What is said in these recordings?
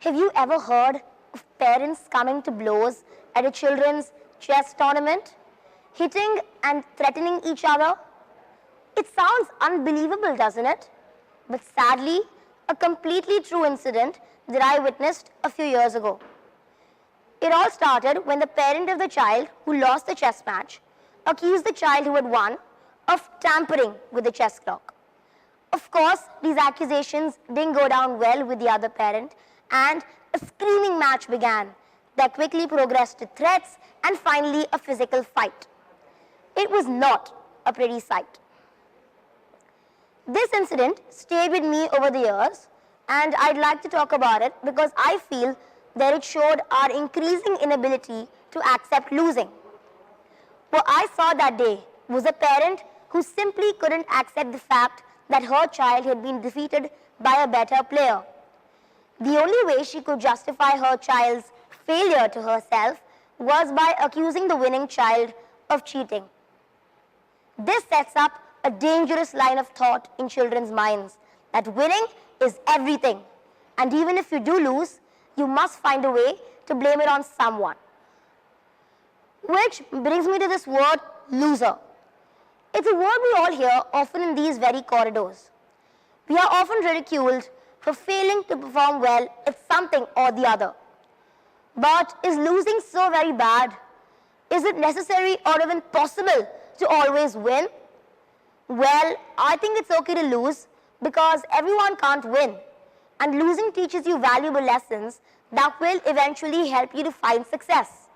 Have you ever heard of parents coming to blows at a children's chess tournament, hitting and threatening each other? It sounds unbelievable, doesn't it? But sadly, a completely true incident that I witnessed a few years ago. It all started when the parent of the child who lost the chess match accused the child who had won of tampering with the chess clock. Of course, these accusations didn't go down well with the other parent, and a screaming match began that quickly progressed to threats and finally a physical fight. It was not a pretty sight. This incident stayed with me over the years, and I'd like to talk about it because I feel that it showed our increasing inability to accept losing. What I saw that day was a parent who simply couldn't accept the fact that her child had been defeated by a better player. The only way she could justify her child's failure to herself was by accusing the winning child of cheating. This sets up a dangerous line of thought in children's minds that winning is everything, and even if you do lose, you must find a way to blame it on someone. Which brings me to this word, loser. It's a word we all hear often in these very corridors. We are often ridiculed for failing to perform well at something or the other. But is losing so very bad? Is it necessary or even possible to always win? Well, I think it's okay to lose because everyone can't win, and losing teaches you valuable lessons that will eventually help you to find success.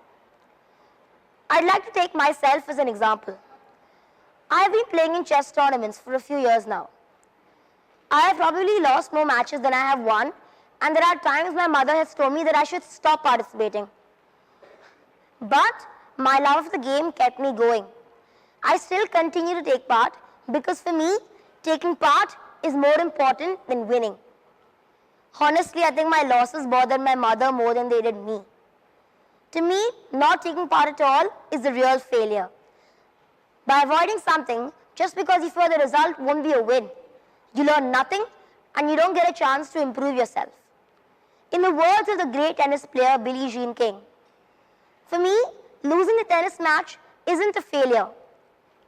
I'd like to take myself as an example. I have been playing in chess tournaments for a few years now. I have probably lost more matches than I have won, and there are times my mother has told me that I should stop participating. But my love of the game kept me going. I still continue to take part because for me, taking part is more important than winning. Honestly, I think my losses bothered my mother more than they did me. To me, not taking part at all is the real failure. By avoiding something just because you feel the result won't be a win, you learn nothing and you don't get a chance to improve yourself. In the words of the great tennis player Billie Jean King, for me, losing a tennis match isn't a failure,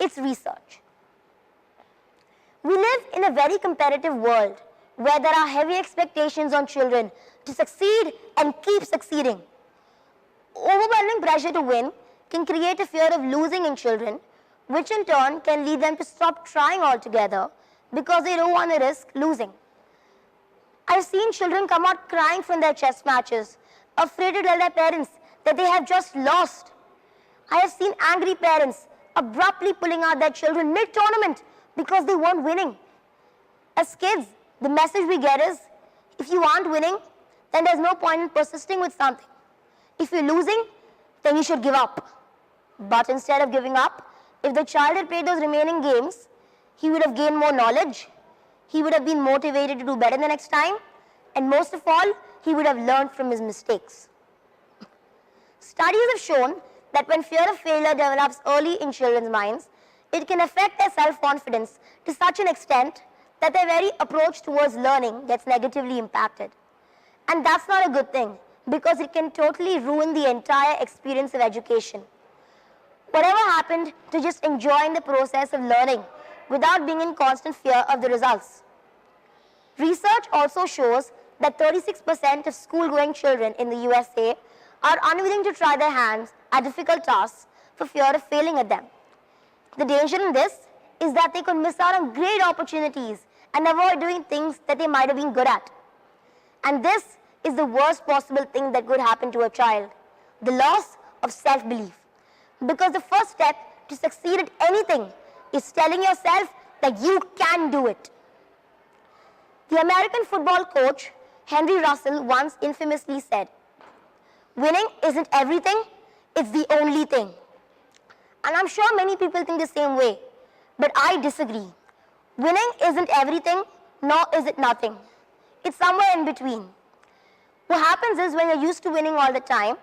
it's research. We live in a very competitive world where there are heavy expectations on children to succeed and keep succeeding. Overwhelming pressure to win can create a fear of losing in children, which in turn can lead them to stop trying altogether because they don't want to risk losing. I've seen children come out crying from their chess matches, afraid to tell their parents that they have just lost. I have seen angry parents abruptly pulling out their children mid-tournament because they weren't winning. As kids, the message we get is, if you aren't winning, then there's no point in persisting with something. If you're losing, then you should give up. But instead of giving up, if the child had played those remaining games, he would have gained more knowledge, he would have been motivated to do better the next time, and most of all, he would have learned from his mistakes. Studies have shown that when fear of failure develops early in children's minds, it can affect their self-confidence to such an extent that their very approach towards learning gets negatively impacted. And that's not a good thing, because it can totally ruin the entire experience of education. Whatever happened to just enjoying the process of learning without being in constant fear of the results? Research also shows that 36% of school-going children in the USA are unwilling to try their hands at difficult tasks for fear of failing at them. The danger in this is that they could miss out on great opportunities and avoid doing things that they might have been good at. And this is the worst possible thing that could happen to a child, the loss of self-belief. Because the first step to succeed at anything is telling yourself that you can do it. The American football coach Henry Russell once infamously said, "Winning isn't everything, it's the only thing." And I'm sure many people think the same way, but I disagree. Winning isn't everything, nor is it nothing. It's somewhere in between. What happens is when you're used to winning all the time,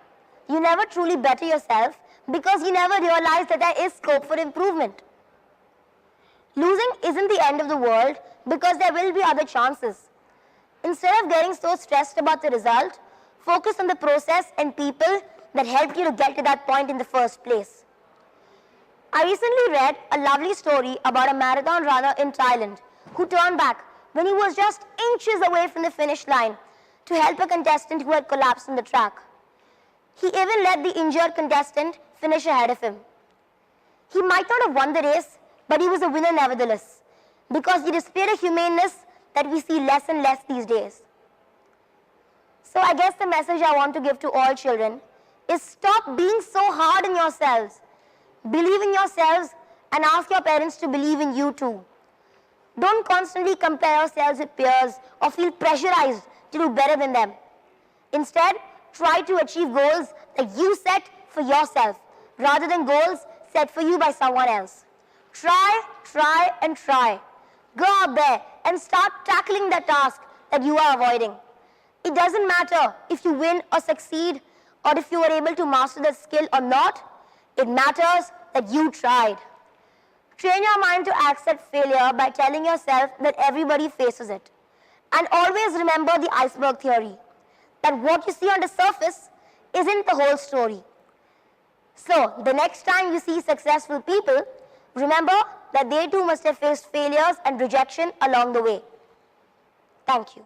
you never truly better yourself because you never realize that there is scope for improvement. Losing isn't the end of the world because there will be other chances. Instead of getting so stressed about the result, focus on the process and people that helped you to get to that point in the first place. I recently read a lovely story about a marathon runner in Thailand who turned back when he was just inches away from the finish line to help a contestant who had collapsed on the track. He even let the injured contestant finish ahead of him. He might not have won the race, but he was a winner nevertheless, because he displayed a humaneness that we see less and less these days. So I guess the message I want to give to all children is stop being so hard on yourselves. Believe in yourselves and ask your parents to believe in you too. Don't constantly compare yourselves with peers or feel pressurized to do better than them. Instead, try to achieve goals that you set for yourself rather than goals set for you by someone else. Try and try. Go out there and start tackling the task that you are avoiding. It doesn't matter if you win or succeed or if you were able to master the skill or not. It matters that you tried. Train your mind to accept failure by telling yourself that everybody faces it. And always remember the iceberg theory, that what you see on the surface isn't the whole story. So, the next time you see successful people, remember that they too must have faced failures and rejection along the way. Thank you.